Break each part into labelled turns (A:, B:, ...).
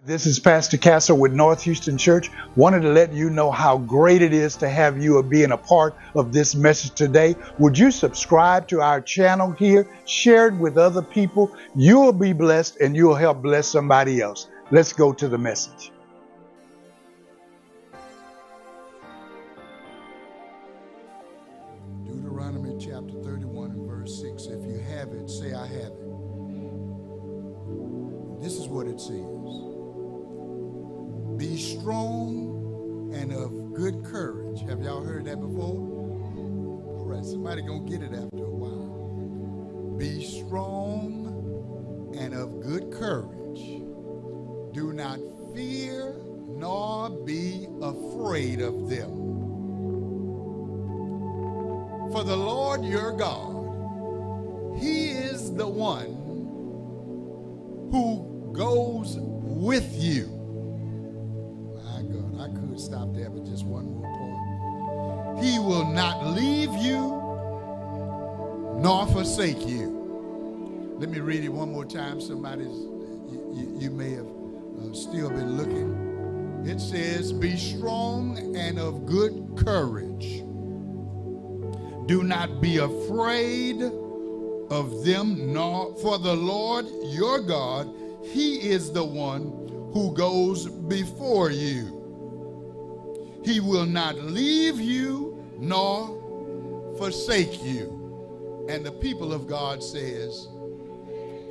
A: This is Pastor Castle with North Houston Church. Wanted to let you know how great it is to have you being a part of this message today. Would you subscribe to our channel here? Share it with other people. You will be blessed and you will help bless somebody else. Let's go to the message.
B: Deuteronomy chapter 31 and verse 6. If you have it, say I have it. This is what it says. Be strong and of good courage. Have y'all heard that before? All right, somebody gonna get it after a while. Be strong and of good courage. Do not fear nor be afraid of them. For the Lord your God, He is the one who goes with you. My God, I could stop there, but just one more part. He will not leave you nor forsake you. Let me read it one more time. You may have still been looking. It says, be strong and of good courage. Do not be afraid of them, nor for the Lord your God, He is the one who goes before you. He will not leave you nor forsake you. And the people of God says,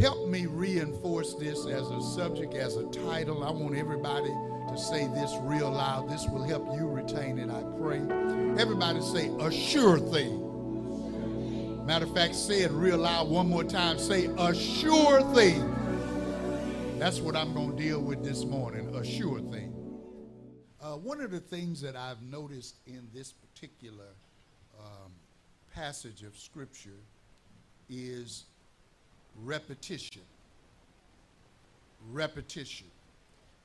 B: help me reinforce this as a subject, as a title. I want everybody to say this real loud. This will help you retain it, I pray. Everybody say, a sure thing. Matter of fact, say it real loud one more time. Say, a sure thing. That's what I'm going to deal with this morning, a sure thing. One of the things that I've noticed in this particular passage of Scripture is repetition. Repetition.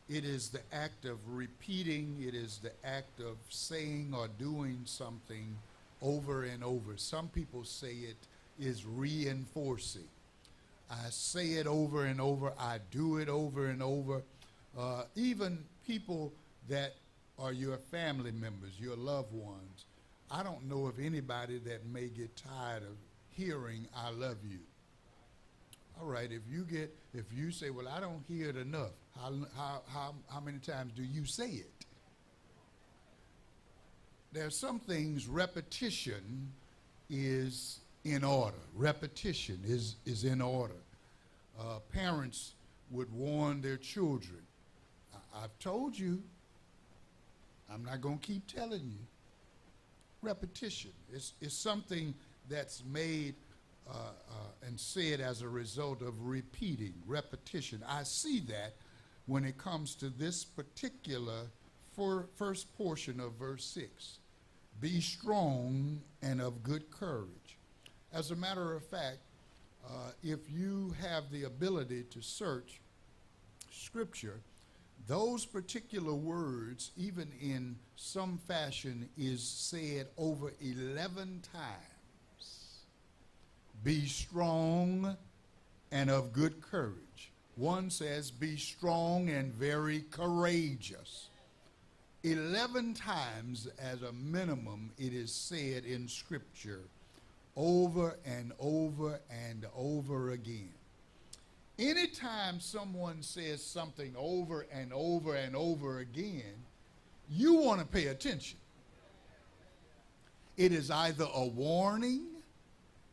B: It is the act of repeating. It is the act of saying or doing something over and over. Some people say it is reinforcing. I say it over and over. I do it over and over. Even people that are your family members, your loved ones, I don't know of anybody that may get tired of hearing I love you. All right, if you say, well, I don't hear it enough, how many times do you say it? There are some things repetition is in order. Repetition is in order. Parents would warn their children. I've told you. I'm not going to keep telling you. Repetition is something that's made and said as a result of repeating. Repetition. I see that when it comes to this particular first portion of verse 6. Be strong and of good courage. As a matter of fact, if you have the ability to search Scripture, those particular words, even in some fashion, is said over 11 times. Be strong and of good courage. One says, be strong and very courageous. 11 times as a minimum it is said in Scripture over and over and over again. Anytime someone says something over and over and over again, you want to pay attention. It is either a warning,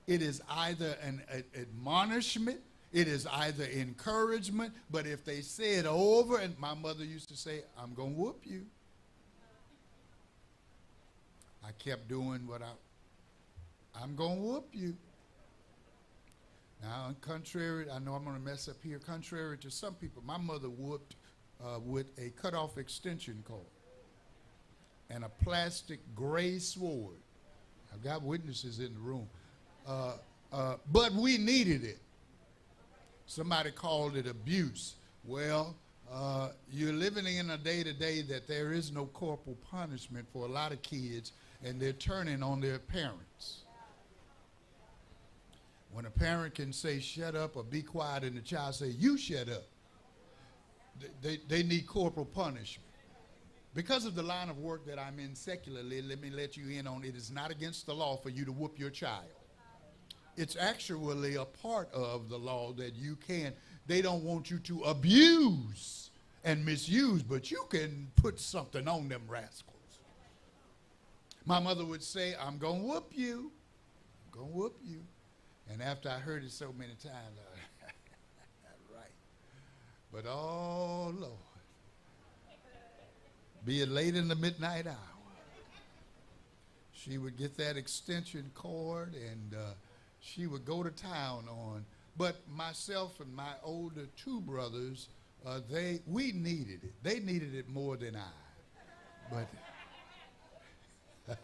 B: it is either an admonishment, it is either encouragement, but if they say it over, and my mother used to say, I'm going to whoop you. I kept doing what I'm going to whoop you. Now, contrary, I know I'm going to mess up here, contrary to some people, my mother whooped with a cut-off extension cord and a plastic gray sword. I've got witnesses in the room. But we needed it. Somebody called it abuse. Well, you're living in a day today that there is no corporal punishment for a lot of kids, and they're turning on their parents. When a parent can say shut up or be quiet and the child say you shut up, They need corporal punishment. Because of the line of work that I'm in secularly, let me let you in on it is not against the law for you to whoop your child. It's actually a part of the law that you can. They don't want you to abuse and misuse, but you can put something on them rascals. My mother would say, I'm going to whoop you. I'm going to whoop you. And after I heard it so many times, right. But oh, Lord. Be it late in the midnight hour, she would get that extension cord and she would go to town on. But myself and my older two brothers, we needed it. They needed it more than I. But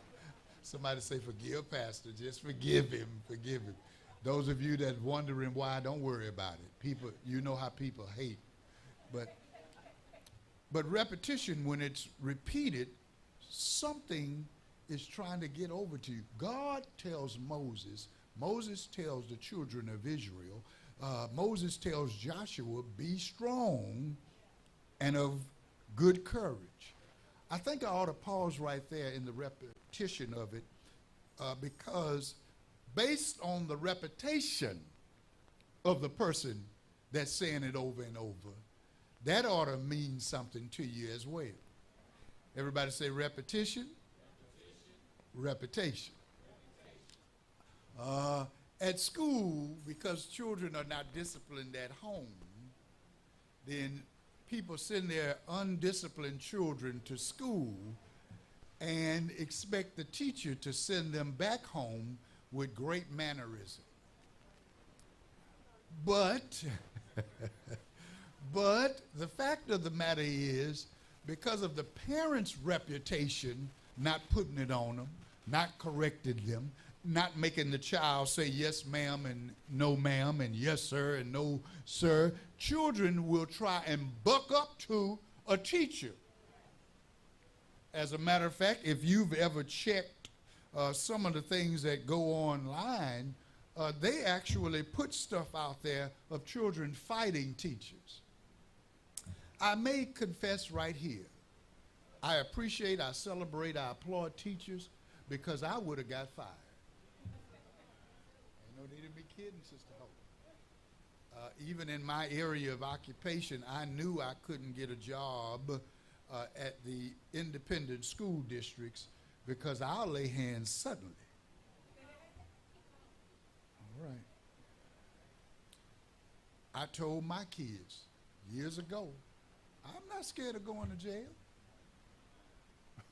B: somebody say, forgive Pastor. Just forgive him. Forgive him. Those of you that wondering why, don't worry about it. People, you know how people hate. But repetition, when it's repeated, something is trying to get over to you. God tells Moses tells the children of Israel, Moses tells Joshua, be strong and of good courage. I think I ought to pause right there in the repetition of it because based on the repetition of the person that's saying it over and over, that ought to mean something to you as well. Everybody say repetition. Repetition. At school, because children are not disciplined at home, then people send their undisciplined children to school and expect the teacher to send them back home with great mannerism. But the fact of the matter is, because of the parents' reputation, not putting it on them, not correcting them, not making the child say yes ma'am and no ma'am and yes sir and no sir, children will try and buck up to a teacher. As a matter of fact, if you've ever checked some of the things that go online, they actually put stuff out there of children fighting teachers. I may confess right here, I appreciate, I celebrate, I applaud teachers because I would have got fired. Ain't no need to be kidding, Sister Hope. Even in my area of occupation, I knew I couldn't get a job at the independent school districts because I'll lay hands suddenly. All right. I told my kids years ago, I'm not scared of going to jail.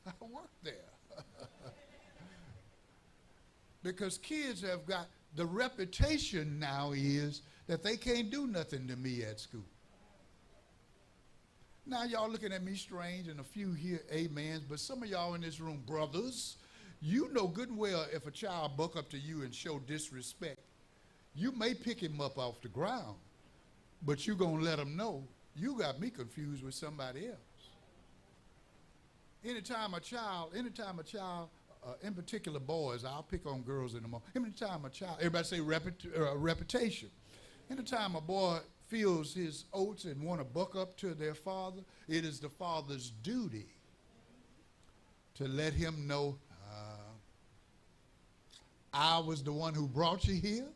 B: I worked there. Because kids have got, the reputation now is that they can't do nothing to me at school. Now y'all looking at me strange and a few here amens, but some of y'all in this room, brothers, you know good and well if a child buck up to you and show disrespect, you may pick him up off the ground, but you gonna let him know you got me confused with somebody else. Anytime a child, in particular boys, I'll pick on girls in a moment. Anytime a child, everybody say reputation. Anytime a boy feels his oats and want to buck up to their father, it is the father's duty to let him know, I was the one who brought you here.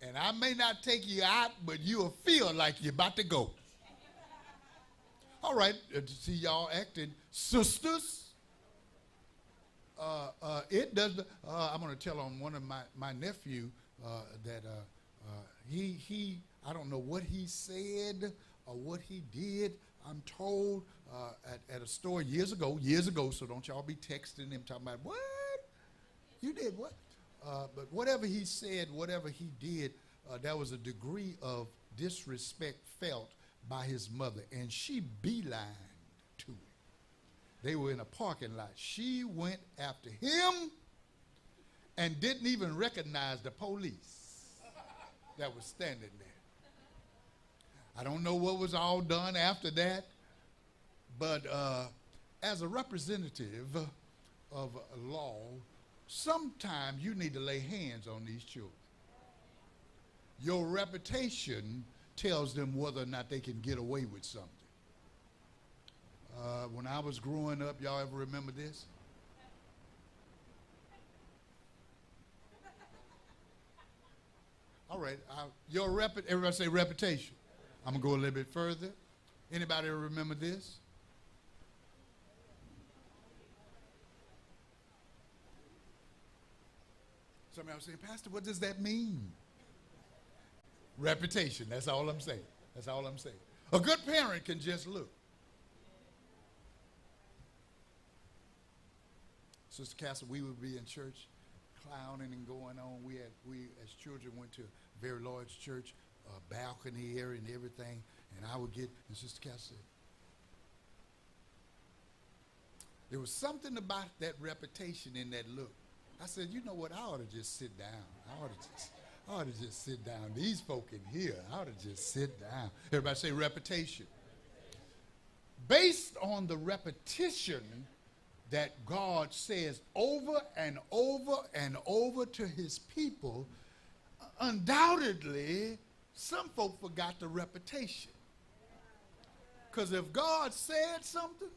B: And I may not take you out, but you'll feel like you're about to go. All right, see y'all acting sisters. It does. I'm going to tell on one of my nephew that he I don't know what he said or what he did. I'm told at a store years ago. So don't y'all be texting him talking about what you did what. But whatever he said, whatever he did, there was a degree of disrespect felt by his mother, and she beelined to him. They were in a parking lot. She went after him and didn't even recognize the police that was standing there. I don't know what was all done after that, but as a representative of law, sometimes you need to lay hands on these children. Your reputation tells them whether or not they can get away with something. When I was growing up, y'all ever remember this? All right, everybody say reputation. I'm going to go a little bit further. Anybody ever remember this? Somebody was saying, Pastor, what does that mean? Reputation, that's all I'm saying. That's all I'm saying. A good parent can just look. Sister Castle, we would be in church clowning and going on. We as children went to a very large church, balcony area and everything, and I would get, and Sister Castle said, there was something about that reputation in that look. I said, you know what, I ought to just sit down. I ought to just sit down. These folk in here, I ought to just sit down. Everybody say reputation. Based on the repetition that God says over and over and over to his people, undoubtedly, some folk forgot the repetition. Because if God said something,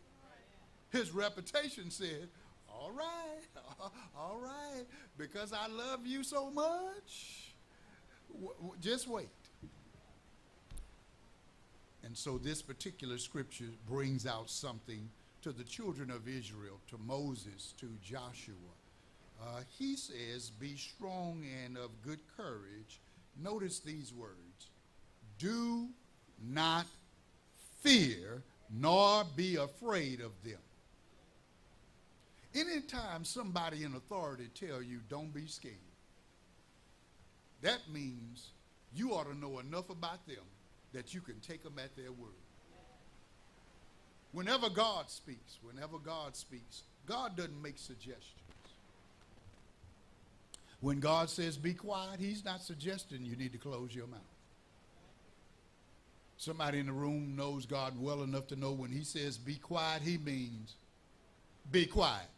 B: his reputation said, all right, because I love you so much, just wait. And so this particular scripture brings out something to the children of Israel, to Moses, to Joshua. He says, be strong and of good courage. Notice these words. Do not fear, nor be afraid of them. Anytime somebody in authority tell you, don't be scared, that means you ought to know enough about them that you can take them at their word. Whenever God speaks, God doesn't make suggestions. When God says be quiet, he's not suggesting you need to close your mouth. Somebody in the room knows God well enough to know when he says be quiet, he means be quiet.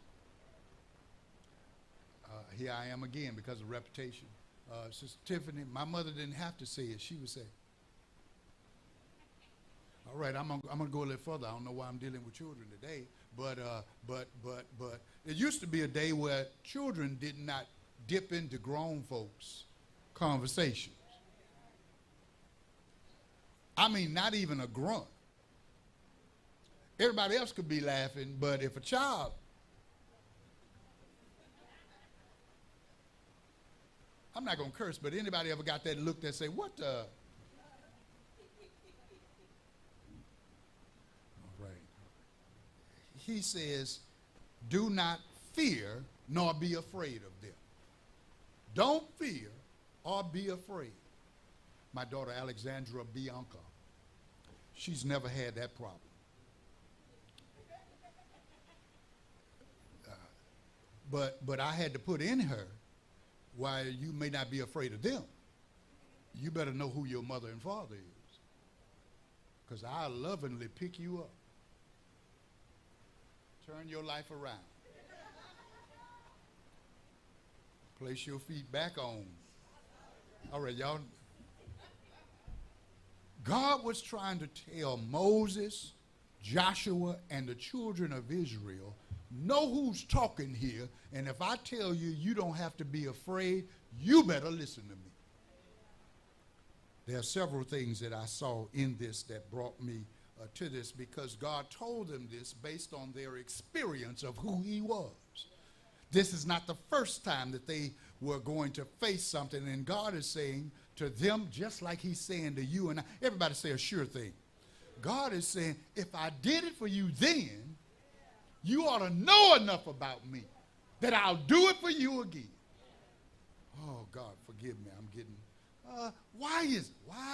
B: Here I am again because of reputation. Sister Tiffany, my mother didn't have to say it. She would say, all right, I'm gonna go a little further. I don't know why I'm dealing with children today, but it used to be a day where children did not dip into grown folks' conversations. I mean, not even a grunt. Everybody else could be laughing, but if a child, I'm not gonna curse, but anybody ever got that look that say, what the? He says, do not fear nor be afraid of them. Don't fear or be afraid. My daughter Alexandra Bianca, she's never had that problem. But I had to put in her, while you may not be afraid of them, you better know who your mother and father is, because I'll lovingly pick you up. Turn your life around. Place your feet back on. All right, y'all. God was trying to tell Moses, Joshua, and the children of Israel, know who's talking here, and if I tell you you don't have to be afraid, you better listen to me. There are several things that I saw in this that brought me to this, because God told them this based on their experience of who he was. This is not the first time that they were going to face something, and God is saying to them, just like he's saying to you and I, everybody say a sure thing. God is saying, if I did it for you then, you ought to know enough about me that I'll do it for you again. Oh, God, forgive me. I'm getting, why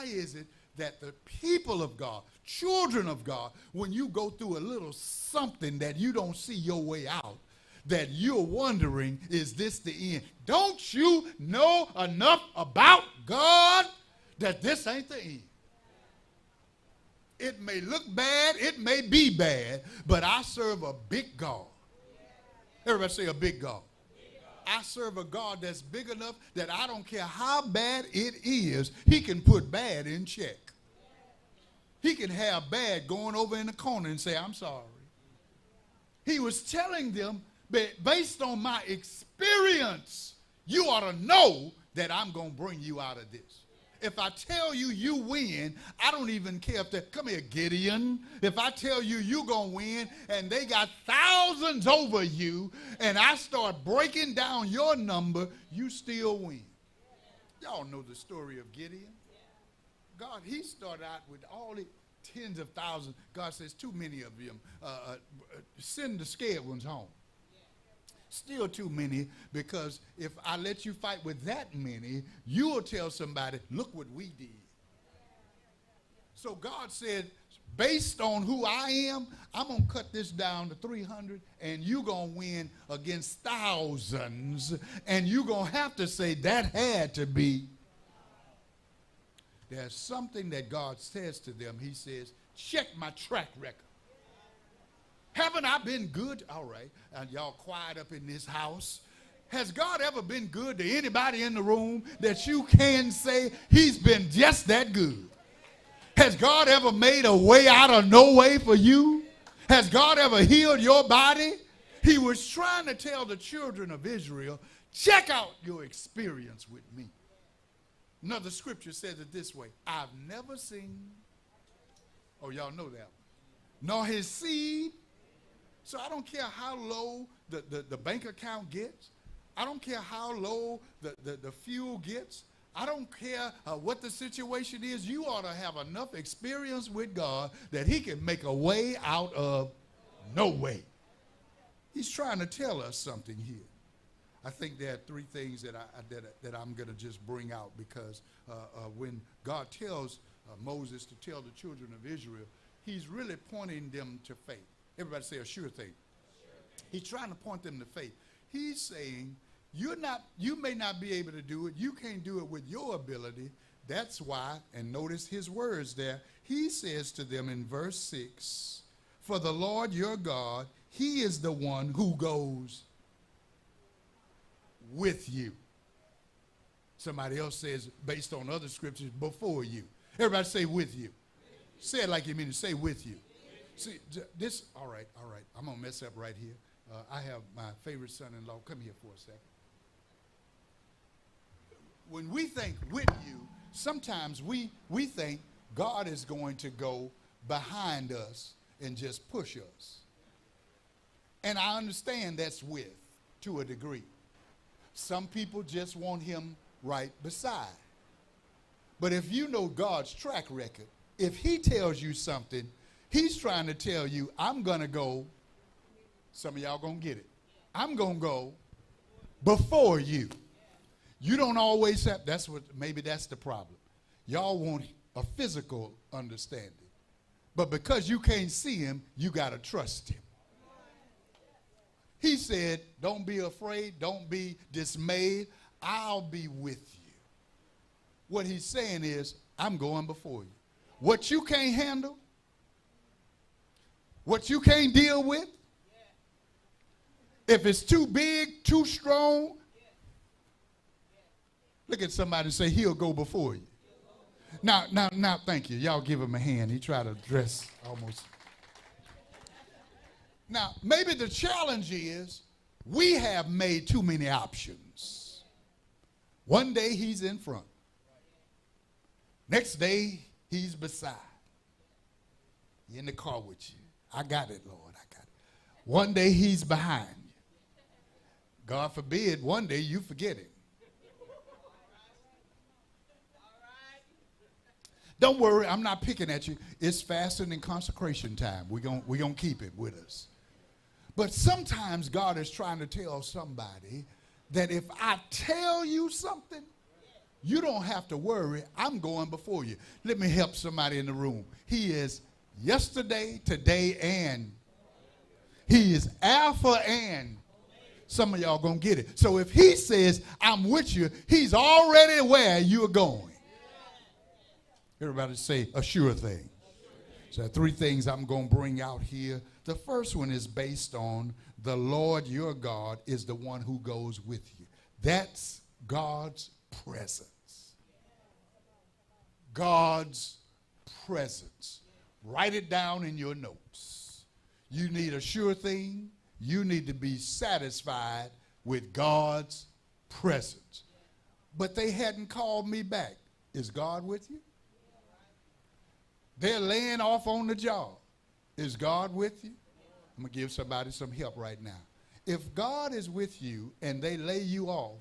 B: is it that the people of God, children of God, when you go through a little something that you don't see your way out, that you're wondering, is this the end? Don't you know enough about God that this ain't the end? It may look bad, it may be bad, but I serve a big God. Everybody say a big God. I serve a God that's big enough that I don't care how bad it is, he can put bad in check. He can have bad going over in the corner and say, I'm sorry. He was telling them, based on my experience, you ought to know that I'm going to bring you out of this. If I tell you you win, I don't even care if come here, Gideon. If I tell you you're going to win and they got thousands over you and I start breaking down your number, you still win. Y'all know the story of Gideon. God, he started out with all the tens of thousands. God says, too many of them. Send the scared ones home. Still too many, because if I let you fight with that many, you will tell somebody, look what we did. So God said, based on who I am, I'm going to cut this down to 300, and you're going to win against thousands, and you're going to have to say that had to be. There's something that God says to them. He says, check my track record. Haven't I been good? All right. And y'all quiet up in this house. Has God ever been good to anybody in the room that you can say he's been just that good? Has God ever made a way out of no way for you? Has God ever healed your body? He was trying to tell the children of Israel, check out your experience with me. Another scripture says it this way. I've never seen, oh, y'all know that one, nor his seed. So I don't care how low the bank account gets. I don't care how low the fuel gets. I don't care what the situation is. You ought to have enough experience with God that he can make a way out of no way. He's trying to tell us something here. I think there are three things that I'm going to just bring out, because when God tells Moses to tell the children of Israel, he's really pointing them to faith. Everybody say a sure thing. He's trying to point them to faith. He's saying, you may not be able to do it. You can't do it with your ability. That's why, and notice his words there. He says to them in verse 6, for the Lord your God, he is the one who goes with you. Somebody else says, based on other scriptures, before you. Everybody say with you. Say it like you mean to say with you. See, this, all right, I'm going to mess up right here. I have my favorite son-in-law. Come here for a second. When we think with you, sometimes we think God is going to go behind us and just push us. And I understand that's with, to a degree. Some people just want him right beside. But if you know God's track record, if he tells you something, he's trying to tell you, I'm going to go, some of y'all going to get it. I'm going to go before you. You don't always have, maybe that's the problem. Y'all want a physical understanding. But because you can't see him, you got to trust him. He said, don't be afraid, don't be dismayed. I'll be with you. What he's saying is, I'm going before you. What you can't handle, what you can't deal with, if it's too big, too strong, look at somebody and say, he'll go before you. Now, thank you. Y'all give him a hand. He tried to dress almost. Now, maybe the challenge is we have made too many options. One day he's in front. Next day he's beside. He's in the car with you. I got it, Lord. I got it. One day he's behind you. God forbid, one day you forget him. Don't worry, I'm not picking at you. It's fasting and consecration time. We're gonna keep it with us. But sometimes God is trying to tell somebody that if I tell you something, you don't have to worry. I'm going before you. Let me help somebody in the room. He is yesterday, today, and he is Alpha and. Some of y'all gonna get it. So if he says, I'm with you, he's already where you're going. Everybody say a sure thing. So there are three things I'm going to bring out here. The first one is based on the Lord your God is the one who goes with you. That's God's presence. God's presence. Write it down in your notes. You need a sure thing. You need to be satisfied with God's presence. But they hadn't called me back. Is God with you? They're laying off on the job. Is God with you? I'm going to give somebody some help right now. If God is with you and they lay you off,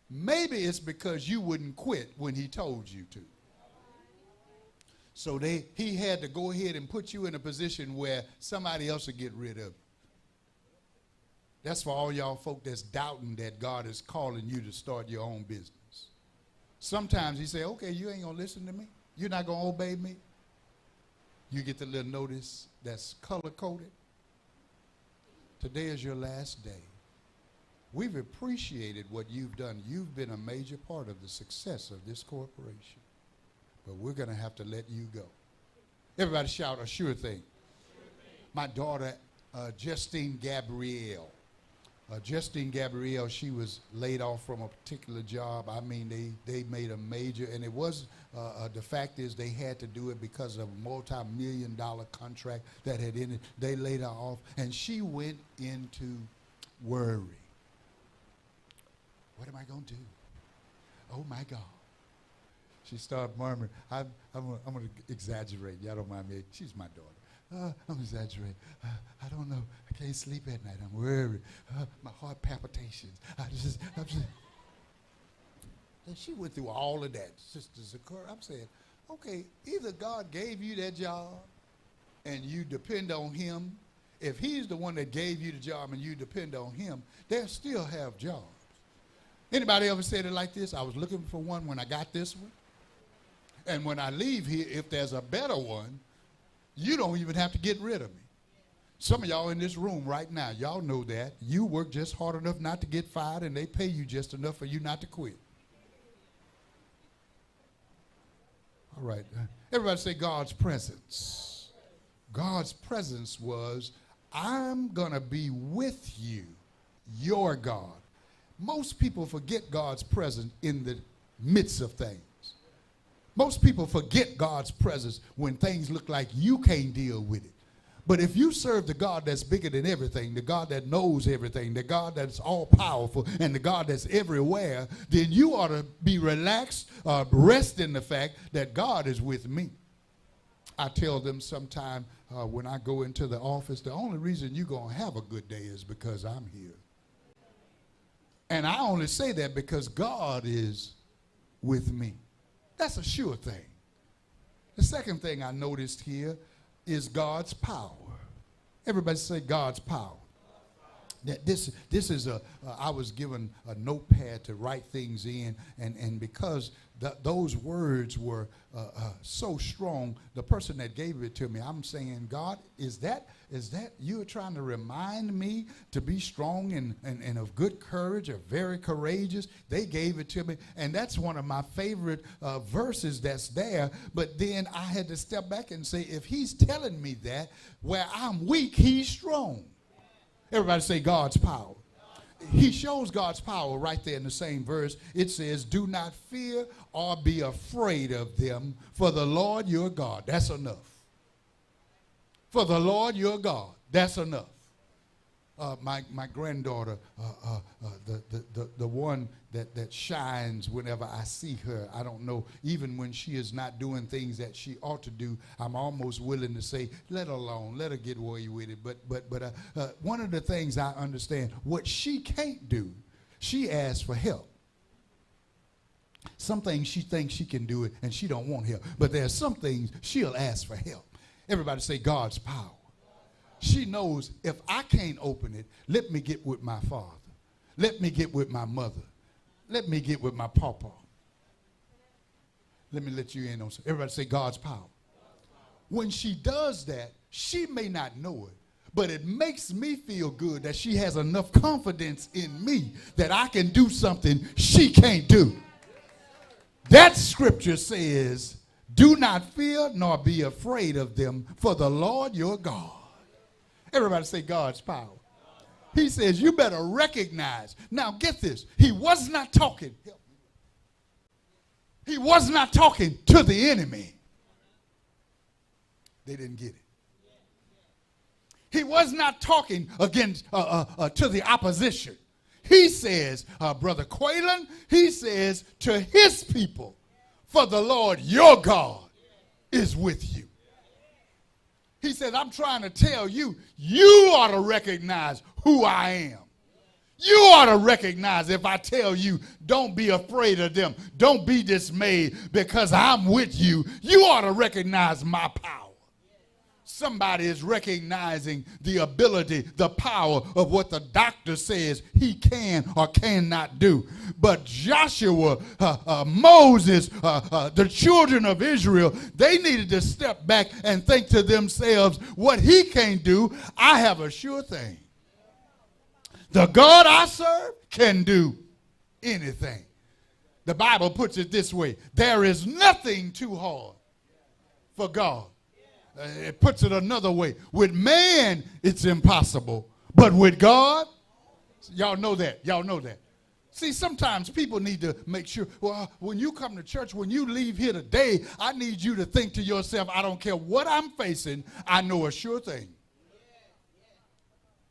B: maybe it's because you wouldn't quit when he told you to. So he had to go ahead and put you in a position where somebody else would get rid of you. That's for all y'all folk that's doubting that God is calling you to start your own business. Sometimes he say, okay, you ain't going to listen to me. You're not going to obey me. You get the little notice that's color-coded. Today is your last day. We've appreciated what you've done. You've been a major part of the success of this corporation. But we're going to have to let you go. Everybody shout a sure thing. My daughter, Justine Gabrielle. Justine Gabrielle, she was laid off from a particular job. I mean, they made a major, and it was, the fact is they had to do it because of a multi-million-dollar contract that had ended. They laid her off, and she went into worry. What am I going to do? Oh, my God. She started murmuring. I'm going to exaggerate. Y'all don't mind me. She's my daughter. I'm exaggerating. I don't know. I can't sleep at night. I'm worried. My heart palpitations. And she went through all of that. Sisters occur. I'm saying, okay, either God gave you that job and you depend on him. If he's the one that gave you the job and you depend on him, they'll still have jobs. Anybody ever said it like this? I was looking for one when I got this one. And when I leave here, if there's a better one, you don't even have to get rid of me. Some of y'all in this room right now, y'all know that. You work just hard enough not to get fired, and they pay you just enough for you not to quit. All right. Everybody say God's presence. God's presence was, I'm going to be with you, your God. Most people forget God's presence in the midst of things. Most people forget God's presence when things look like you can't deal with it. But if you serve the God that's bigger than everything, the God that knows everything, the God that's all powerful, and the God that's everywhere, then you ought to be relaxed, rest in the fact that God is with me. I tell them sometime when I go into the office, the only reason you're going to have a good day is because I'm here. And I only say that because God is with me. That's a sure thing. The second thing I noticed here is God's power. Everybody say God's power. That this is I was given a notepad to write things in, and because those words were so strong, the person that gave it to me, I'm saying, God, is that you're trying to remind me to be strong and of good courage, or very courageous? They gave it to me, and that's one of my favorite verses that's there. But then I had to step back and say, if he's telling me that, where I'm weak, he's strong. Everybody say God's power. He shows God's power right there in the same verse. It says, do not fear or be afraid of them, for the Lord your God. That's enough. For the Lord your God. That's enough. My granddaughter, the one that shines whenever I see her, I don't know, even when she is not doing things that she ought to do, I'm almost willing to say, let her alone, let her get away with it. But one of the things I understand, what she can't do, she asks for help. Some things she thinks she can do it and she don't want help. But there are some things she'll ask for help. Everybody say God's power. She knows if I can't open it, let me get with my father. Let me get with my mother. Let me get with my papa. Let me let you in on something. Everybody say God's power. When she does that, she may not know it, but it makes me feel good that she has enough confidence in me that I can do something she can't do. That scripture says, do not fear nor be afraid of them, for the Lord your God. Everybody say God's power. He says you better recognize. Now get this. He was not talking. He was not talking to the enemy. They didn't get it. He was not talking against to the opposition. He says, Brother Quaylen, he says to his people, for the Lord your God is with you. He says, I'm trying to tell you, you ought to recognize who I am. You ought to recognize if I tell you, don't be afraid of them. Don't be dismayed because I'm with you. You ought to recognize my power. Somebody is recognizing the ability, the power of what the doctor says he can or cannot do. But Joshua, Moses, the children of Israel, they needed to step back and think to themselves, what he can't do, I have a sure thing. The God I serve can do anything. The Bible puts it this way, there is nothing too hard for God. It puts it another way. With man, it's impossible. But with God, y'all know that. Y'all know that. See, sometimes people need to make sure, well, when you come to church, when you leave here today, I need you to think to yourself, I don't care what I'm facing, I know a sure thing.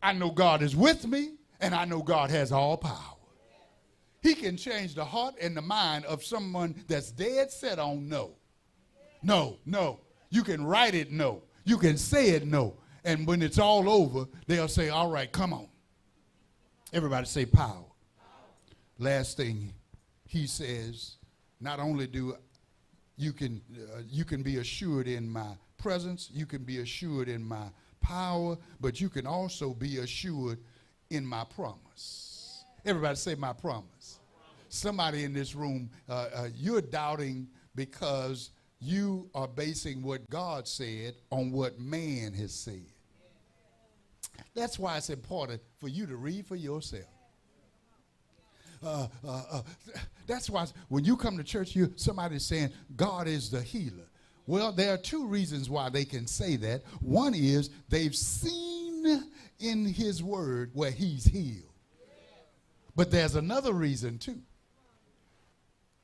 B: I know God is with me, and I know God has all power. He can change the heart and the mind of someone that's dead set on no. No, no. You can write it no. You can say it no. And when it's all over, they'll say, all right, come on. Everybody say power. Last thing he says, not only do you can be assured in my presence, you can be assured in my power, but you can also be assured in my promise. Everybody say my promise. Somebody in this room, you're doubting because you are basing what God said on what man has said. That's why it's important for you to read for yourself. That's why when you come to church, somebody's saying God is the healer. Well, there are two reasons why they can say that. One is they've seen in his word where he's healed. But there's another reason too.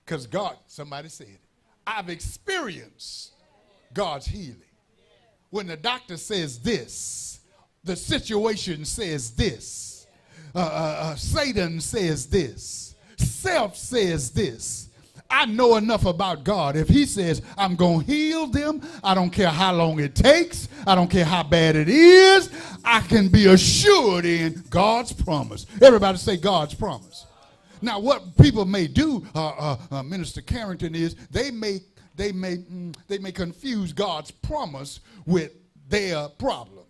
B: Because God, somebody said it. I've experienced God's healing. When the doctor says this, the situation says this, Satan says this, self says this. I know enough about God. If he says I'm going to heal them, I don't care how long it takes. I don't care how bad it is. I can be assured in God's promise. Everybody say God's promise. Now, what people may do, Minister Carrington, is they may confuse God's promise with their problem.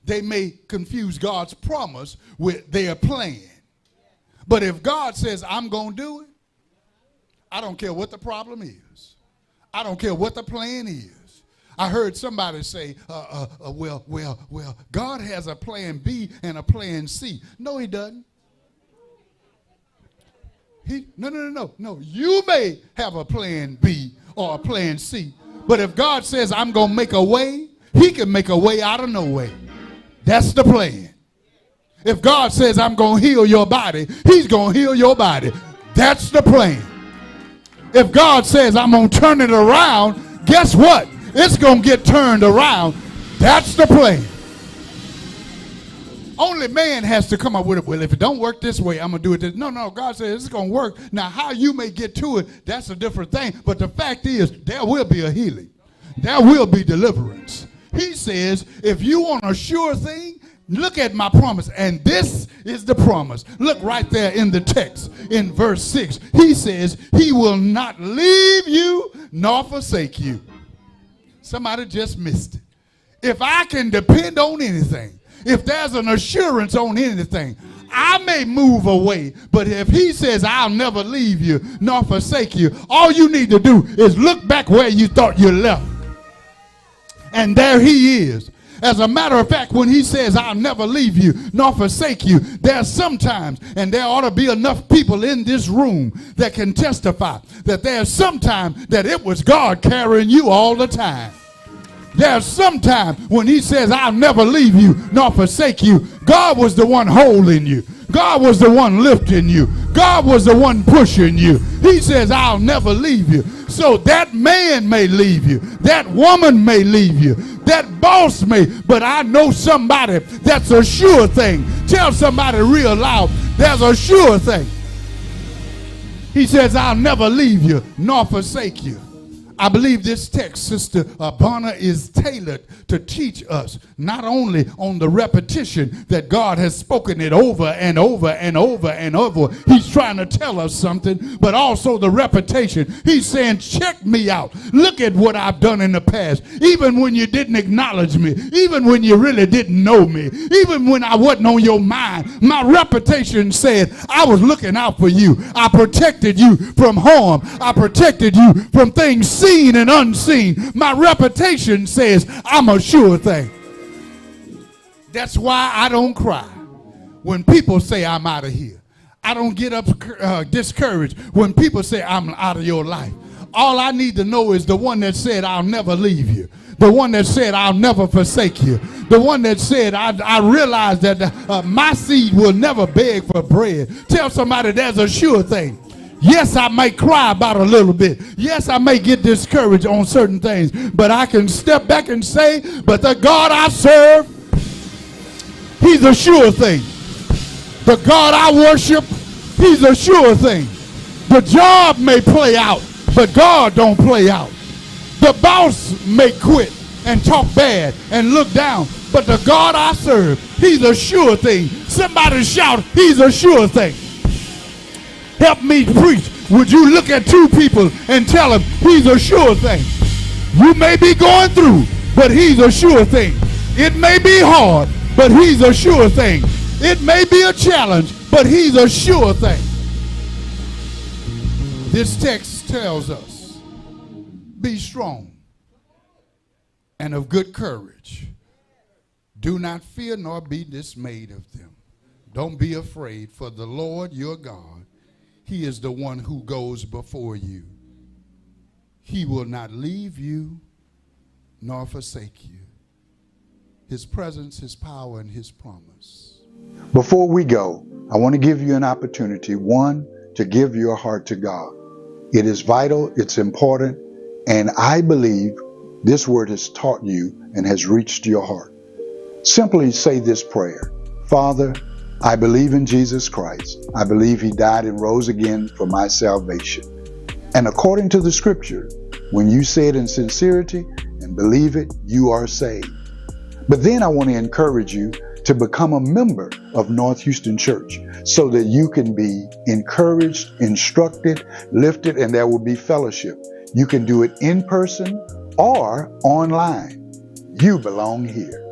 B: They may confuse God's promise with their plan. But if God says, I'm going to do it, I don't care what the problem is. I don't care what the plan is. I heard somebody say, well, God has a plan B and a plan C. No, he doesn't. No. You may have a plan B or a plan C, but if God says I'm going to make a way, he can make a way out of no way. That's the plan. If God says I'm going to heal your body, he's going to heal your body. That's the plan. If God says I'm going to turn it around, guess what? It's going to get turned around. That's the plan. Only man has to come up with it. Well, if it don't work this way, I'm going to do it this. No, God says it's going to work. Now, how you may get to it, that's a different thing. But the fact is, there will be a healing. There will be deliverance. He says, if you want a sure thing, look at my promise. And this is the promise. Look right there in the text in verse 6. He says, he will not leave you nor forsake you. Somebody just missed it. If I can depend on anything, if there's an assurance on anything, I may move away, but if he says I'll never leave you nor forsake you, all you need to do is look back where you thought you left. And there he is. As a matter of fact, when he says I'll never leave you nor forsake you, there's sometimes, and there ought to be enough people in this room that can testify that there's sometimes that it was God carrying you all the time. There's some time when he says, I'll never leave you nor forsake you. God was the one holding you. God was the one lifting you. God was the one pushing you. He says, I'll never leave you. So that man may leave you. That woman may leave you. That boss may. But I know somebody that's a sure thing. Tell somebody real loud, there's a sure thing. He says, I'll never leave you nor forsake you. I believe this text, Sister Bonner, is tailored to teach us not only on the repetition that God has spoken it over and over and over and over. He's trying to tell us something, but also the repetition. He's saying, check me out. Look at what I've done in the past. Even when you didn't acknowledge me, even when you really didn't know me, even when I wasn't on your mind, my reputation said I was looking out for you. I protected you from harm. I protected you from things seen and unseen. My reputation says I'm a sure thing. That's why I don't cry when people say I'm out of here. I don't get discouraged when people say I'm out of your life. All I need to know is the one that said I'll never leave you. The one that said I'll never forsake you. The one that said I realize that my seed will never beg for bread. Tell somebody there's a sure thing. Yes, I may cry about a little bit. Yes, I may get discouraged on certain things. But I can step back and say, but the God I serve, he's a sure thing. The God I worship, he's a sure thing. The job may play out, but God don't play out. The boss may quit and talk bad and look down, but the God I serve, he's a sure thing. Somebody shout, he's a sure thing. Help me preach. Would you look at two people and tell them he's a sure thing? You may be going through, but he's a sure thing. It may be hard, but he's a sure thing. It may be a challenge, but he's a sure thing. This text tells us, be strong and of good courage. Do not fear nor be dismayed of them. Don't be afraid, for the Lord your God, he is the one who goes before you. He will not leave you nor forsake you. His presence, his power, and his promise.
A: Before we go, I want to give you an opportunity, one, to give your heart to God. It is vital, it's important, and I believe this word has taught you and has reached your heart. Simply say this prayer. Father, I believe in Jesus Christ. I believe he died and rose again for my salvation. And according to the scripture, when you say it in sincerity and believe it, you are saved. But then I want to encourage you to become a member of North Houston Church so that you can be encouraged, instructed, lifted, and there will be fellowship. You can do it in person or online. You belong here.